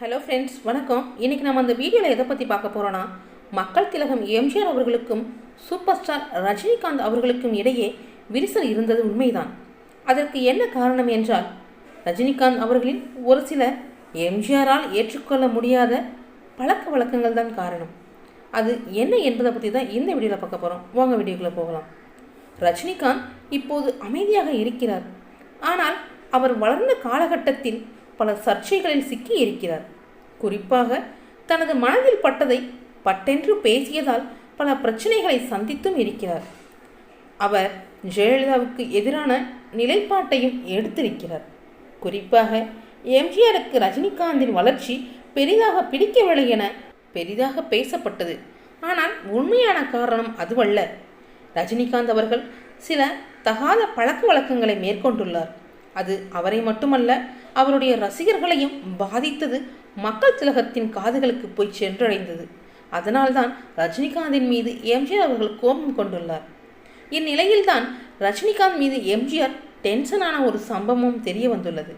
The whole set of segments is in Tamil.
ஹலோ ஃப்ரெண்ட்ஸ், வணக்கம். இன்றைக்கி நம்ம அந்த வீடியோவில் எதை பற்றி பார்க்க போகிறோன்னா, மக்கள் திலகம் எம்ஜிஆர் அவர்களுக்கும் சூப்பர் ஸ்டார் ரஜினிகாந்த் அவர்களுக்கும் இடையே விரிசல் இருந்தது உண்மைதான். அதற்கு என்ன காரணம் என்றால், ரஜினிகாந்த் அவர்களின் ஒரு சில எம்ஜிஆரால் ஏற்றுக்கொள்ள முடியாத பழக்க வழக்கங்கள் தான் காரணம். அது என்ன என்பதை பற்றி தான் இந்த வீடியோவில் பார்க்க போகிறோம். வாங்க வீடியோக்குள்ளே போகலாம். ரஜினிகாந்த் இப்போது அமைதியாக இருக்கிறார். ஆனால் அவர் வளர்ந்த காலகட்டத்தில் பல சர்ச்சைகளில் சிக்கி இருக்கிறார். குறிப்பாக தனது மனதில் பட்டதை பட்டென்று பேசியதால் பல பிரச்சனைகளை சந்தித்தும் இருக்கிறார். அவர் ஜெயலலிதாவுக்கு எதிரான நிலைப்பாட்டையும் எடுத்திருக்கிறார். குறிப்பாக எம்ஜிஆருக்கு ரஜினிகாந்தின் வளர்ச்சி பெரிதாக பிடிக்கவில்லை என பெரிதாக பேசப்பட்டது. ஆனால் உண்மையான காரணம் அதுவல்ல. ரஜினிகாந்த் அவர்கள் சில தகாத பழக்க வழக்கங்களை மேற்கொண்டுள்ளார். அது அவரை மட்டுமல்ல, அவருடைய ரசிகர்களையும் பாதித்தது. மக்கள் திலகத்தின் காதுகளுக்கு போய் சென்றடைந்தது. அதனால்தான் ரஜினிகாந்தின் மீது எம்ஜிஆர் அவர்கள் கோபம் கொண்டுள்ளார். இந்நிலையில்தான் ரஜினிகாந்த் மீது எம்ஜிஆர் டென்ஷனான ஒரு சம்பவமும் தெரிய வந்துள்ளது.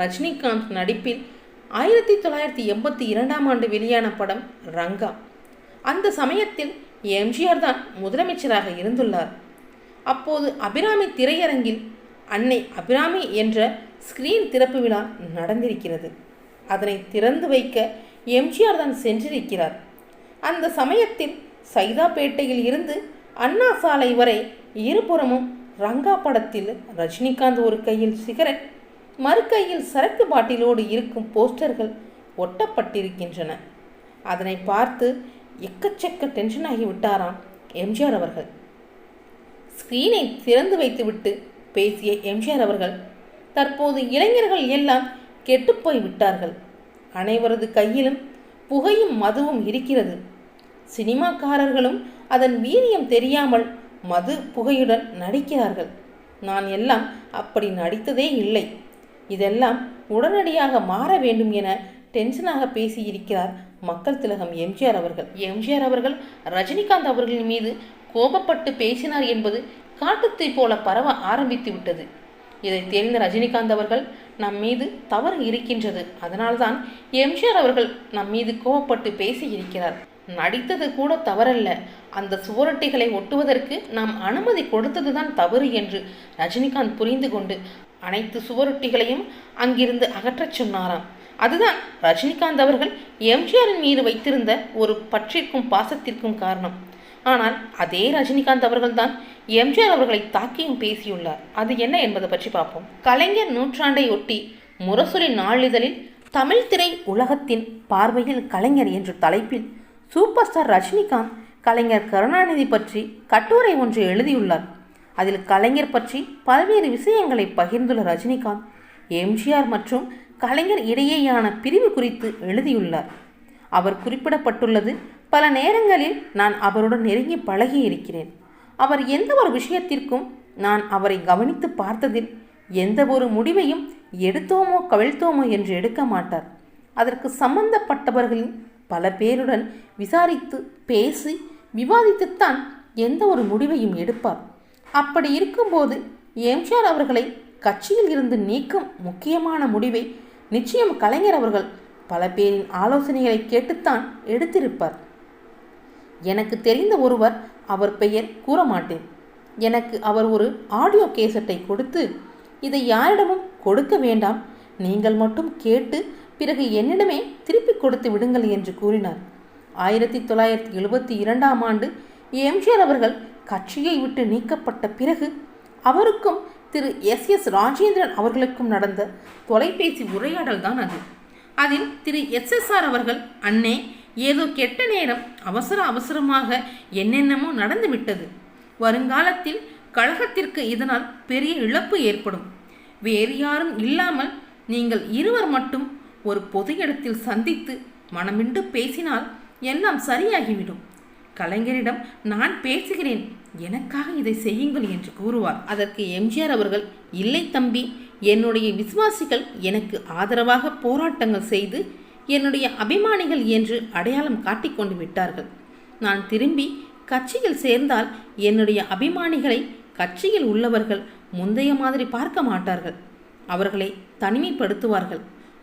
ரஜினிகாந்த் நடிப்பில் 1982 ஆண்டு வெளியான படம் ரங்கா. அந்த சமயத்தில் எம்ஜிஆர் தான் முதலமைச்சராக இருந்துள்ளார். அப்போது அபிராமி திரையரங்கில் அன்னை அபிராமி என்ற ஸ்கிரீன் திறப்பு விழா நடந்திருக்கிறது. அதனை திறந்து வைக்க எம்ஜிஆர் தான் சென்றிருக்கிறார். அந்த சமயத்தில் சைதாப்பேட்டையில் இருந்து அண்ணா சாலை வரை இருபுறமும் ரங்கா படத்தில் ரஜினிகாந்த் ஒரு கையில் சிகரெட், மறு கையில் சரக்கு பாட்டிலோடு இருக்கும் போஸ்டர்கள் ஒட்டப்பட்டிருக்கின்றன. அதனை பார்த்து எக்கச்சக்க டென்ஷன் ஆகிவிட்டாராம் எம்ஜிஆர் அவர்கள். ஸ்கிரீனை திறந்து வைத்துவிட்டு பேசிய எம்ஜிஆர் அவர்கள், தற்போது இளைஞர்கள் எல்லாம் கெட்டுப்போய் விட்டார்கள். அனைவரது கையிலும் புகையும் மதுவும் இருக்கிறது. சினிமாக்காரர்களும் அதன் வீரியம் தெரியாமல் மது புகையுடன் நடிக்கிறார்கள். நான் எல்லாம் அப்படி நடித்ததே இல்லை. இதெல்லாம் உடனடியாக மாற வேண்டும் என டென்ஷனாக பேசியிருக்கிறார் மக்கள் திலகம் எம்ஜிஆர் அவர்கள். எம்ஜிஆர் அவர்கள் ரஜினிகாந்த் அவர்களின் மீது கோபப்பட்டு பேசினார் என்பது காட்டுத்தீ போல பரவ ஆரம்பித்து விட்டது. இதை தெரிந்த ரஜினிகாந்த் அவர்கள், நம் மீது தவறு இருக்கின்றது, அதனால்தான் எம்ஜிஆர் அவர்கள் நம் மீது கோபப்பட்டு பேசி இருக்கிறார். நடித்தது கூட தவறல்ல, அந்த சுவரொட்டிகளை ஒட்டுவதற்கு நாம் அனுமதி கொடுத்ததுதான் தவறு என்று ரஜினிகாந்த் புரிந்து கொண்டு அனைத்து சுவரொட்டிகளையும் அங்கிருந்து அகற்றச் சொன்னாராம். அதுதான் ரஜினிகாந்த் அவர்கள் எம்ஜிஆரின் மீது வைத்திருந்த ஒரு பற்றிற்கும் பாசத்திற்கும் காரணம். ஆனால் அதே ரஜினிகாந்த் அவர்கள்தான் எம்ஜிஆர் அவர்களை தாக்கியும் பேசியுள்ளார். அது என்ன என்பதை பற்றி பார்ப்போம். கலைஞர் நூற்றாண்டை ஒட்டி முரசொலி நாளிதழில் தமிழ் திரை உலகத்தின் பார்வையில் கலைஞர் என்ற தலைப்பில் சூப்பர் ஸ்டார் ரஜினிகாந்த் கலைஞர் கருணாநிதி பற்றி கட்டுரை ஒன்று எழுதியுள்ளார். அதில் கலைஞர் பற்றி பல்வேறு விஷயங்களை பகிர்ந்துள்ள ரஜினிகாந்த் எம்ஜிஆர் மற்றும் கலைஞர் இடையேயான பிரிவு குறித்து எழுதியுள்ளார். அவர் குறிப்பிடப்பட்டுள்ளது, பல நேரங்களில் நான் அவருடன் நெருங்கி பழகி இருக்கிறேன். அவர் எந்த ஒரு விஷயத்திற்கும் நான் அவரை கவனித்து பார்த்ததில் எந்த ஒரு முடிவையும் எடுத்தோமோ கவிழ்த்தோமோ என்று எடுக்க மாட்டார். அதற்கு சம்பந்தப்பட்டவர்களின் பல பேருடன் விசாரித்து பேசி விவாதித்துத்தான் எந்த ஒரு முடிவையும் எடுப்பார். அப்படி இருக்கும்போது எம்ஜிஆர் அவர்களை கட்சியில் இருந்து நீக்கும் முக்கியமான முடிவை நிச்சயம் கலைஞர் அவர்கள் பல பேரின் ஆலோசனைகளை கேட்டுத்தான் எடுத்திருப்பார். எனக்கு தெரிந்த ஒருவர், அவர் பெயர் கூற மாட்டேன், எனக்கு அவர் ஒரு ஆடியோ கேசட்டை கொடுத்து, இதை யாரிடமும் கொடுக்க வேண்டாம், நீங்கள் மட்டும் கேட்டு பிறகு என்னிடமே திருப்பி கொடுத்து விடுங்கள் என்று கூறினார். 1972 ஆண்டு எம்ஜிஆர் அவர்கள் கட்சியை விட்டு நீக்கப்பட்ட பிறகு அவருக்கும் திரு எஸ் ராஜேந்திரன் அவர்களுக்கும் நடந்த தொலைபேசி உரையாடல் தான் அது. அதில் திரு எஸ்எஸ்ஆர் அவர்கள், அண்ணே, ஏதோ கெட்ட நேரம், அவசரமாக என்னென்னமோ நடந்து விட்டது. வருங்காலத்தில் கழகத்திற்கு இதனால் பெரிய இழப்பு ஏற்படும். வேறு யாரும் இல்லாமல் நீங்கள் இருவர் மட்டும் ஒரு பொது இடத்தில் சந்தித்து மனமிண்டு பேசினால் எல்லாம் சரியாகிவிடும். கலைஞரிடம் நான் பேசுகிறேன், எனக்காக இதை செய்யுங்கள் என்று கூறுவார். அதற்கு எம்ஜிஆர் அவர்கள், இல்லை தம்பி, என்னுடைய விசுவாசிகள் எனக்கு ஆதரவாக போராட்டங்கள் செய்து என்னுடைய அபிமானிகள் என்று அடையாளம் காட்டிக்கொண்டு விட்டார்கள். நான் திரும்பி கட்சியில் சேர்ந்தால் என்னுடைய அபிமானிகளை கட்சியில் உள்ளவர்கள் முந்தைய மாதிரி பார்க்க மாட்டார்கள். அவர்களை தனிமைப்படுத்துவார்கள்.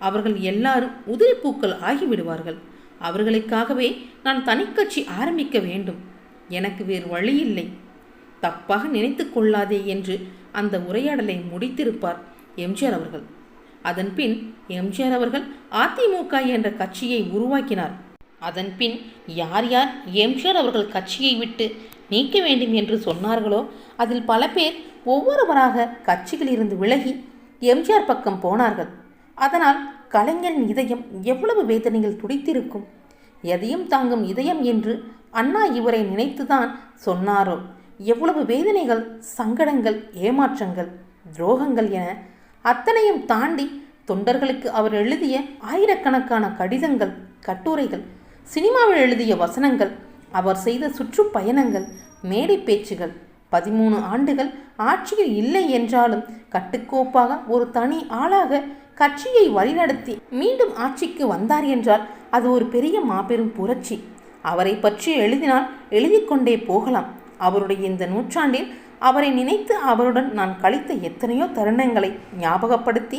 அவர்கள் எல்லாரும் உதிரிப்பூக்கள் ஆகிவிடுவார்கள். அவர்களுக்காகவே நான் தனிக்கட்சி ஆரம்பிக்க வேண்டும். எனக்கு வேறு வழியில்லை. தப்பாக நினைத்து கொள்ளாதே என்று அந்த உரையாடலை முடித்திருப்பார் எம்ஜிஆர் அவர்கள். அதன்பின் எம்ஜிஆர் அவர்கள் அதிமுக என்ற கட்சியை உருவாக்கினார். அதன்பின் யார் யார் எம்ஜிஆர் அவர்கள் கட்சியை விட்டு நீக்க வேண்டும் என்று சொன்னார்களோ அதில் பல பேர் ஒவ்வொருவராக கட்சிகளிலிருந்து விலகி எம்ஜிஆர் பக்கம் போனார்கள். அதனால் கலைஞரின் இதயம் எவ்வளவு வேதனைகள் துடித்திருக்கும். எதையும் தாங்கும் இதயம் என்று அண்ணா இவரை நினைத்துதான் சொன்னாரோ. எவ்வளவு வேதனைகள், சங்கடங்கள், ஏமாற்றங்கள், துரோகங்கள் என அத்தனையும் தாண்டி தொண்டர்களுக்கு அவர் எழுதிய ஆயிரக்கணக்கான கடிதங்கள், கட்டுரைகள், சினிமாவில் எழுதிய வசனங்கள், அவர் செய்த சுற்றுப்பயணங்கள், மேடை பேச்சுகள், 13 ஆண்டுகள் ஆட்சியில் இல்லை என்றாலும் கட்டுக்கோப்பாக ஒரு தனி ஆளாக கட்சியை வழிநடத்தி மீண்டும் ஆட்சிக்கு வந்தார் என்றால் அது ஒரு பெரிய மாபெரும் புரட்சி. அவரை பற்றி எழுதினால் எழுதிக்கொண்டே போகலாம். அவருடைய இந்த நூற்றாண்டில் அவரை நினைத்து அவருடன் நான் கழித்த எத்தனையோ தருணங்களை ஞாபகப்படுத்தி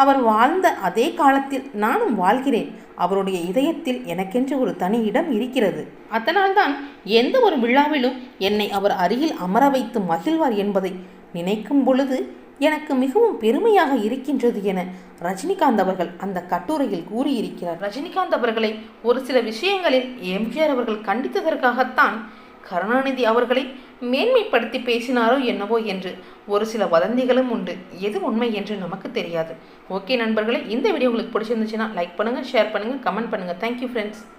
அவர் வாழ்ந்த அதே காலத்தில் நானும் வாழ்கிறேன். அவருடைய இதயத்தில் எனக்கென்று ஒரு தனி இடம் இருக்கிறது. அதனால்தான் எந்த ஒரு விழாவிலும் என்னை அவர் அருகில் அமர வைத்து மகிழ்வார் என்பதை நினைக்கும் பொழுது எனக்கு மிகவும் பெருமையாக இருக்கின்றது என ரஜினிகாந்த் அவர்கள் அந்த கட்டுரையில் கூறியிருக்கிறார். ரஜினிகாந்த் அவர்களை ஒரு சில விஷயங்களில் எம்ஜிஆர் அவர்கள் கண்டித்ததற்காகத்தான் கருணாநிதி அவர்களை மேன்மைப்படுத்தி பேசினாரோ என்னவோ என்று ஒரு சில வதந்திகளும் உண்டு. எது உண்மை என்று நமக்கு தெரியாது. ஓகே நண்பர்களே, இந்த வீடியோ உங்களுக்கு பிடிச்சிருந்துச்சுன்னா லைக் பண்ணுங்கள், ஷேர் பண்ணுங்கள், கமெண்ட் பண்ணுங்கள். Thank you friends.